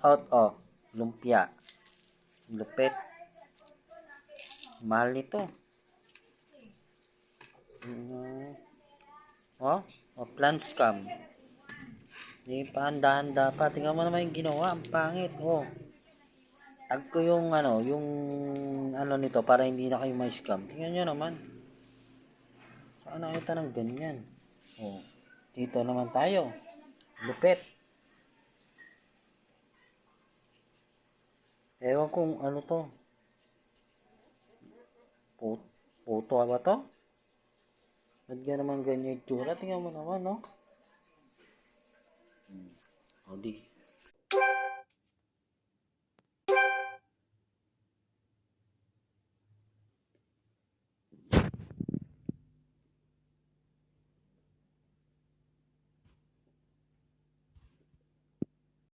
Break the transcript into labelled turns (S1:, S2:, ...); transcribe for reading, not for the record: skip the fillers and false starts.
S1: out, oh. Lumpia. Lupit. Mahal nito. Oh, oh, plant scam. Hindi pa handa-handa pa. Tingnan mo naman yung ginawa. Ang pangit. Oh. Tag ko yung nito para hindi na kayo ma-scam. Tingnan nyo naman. Saan nakita ng ganyan? Oh. Dito naman tayo. Lupit. Ewan kung ano to. Puto ba to? Ba't naman ganyan yung tsura? Tingnan mo naman, no? O, di.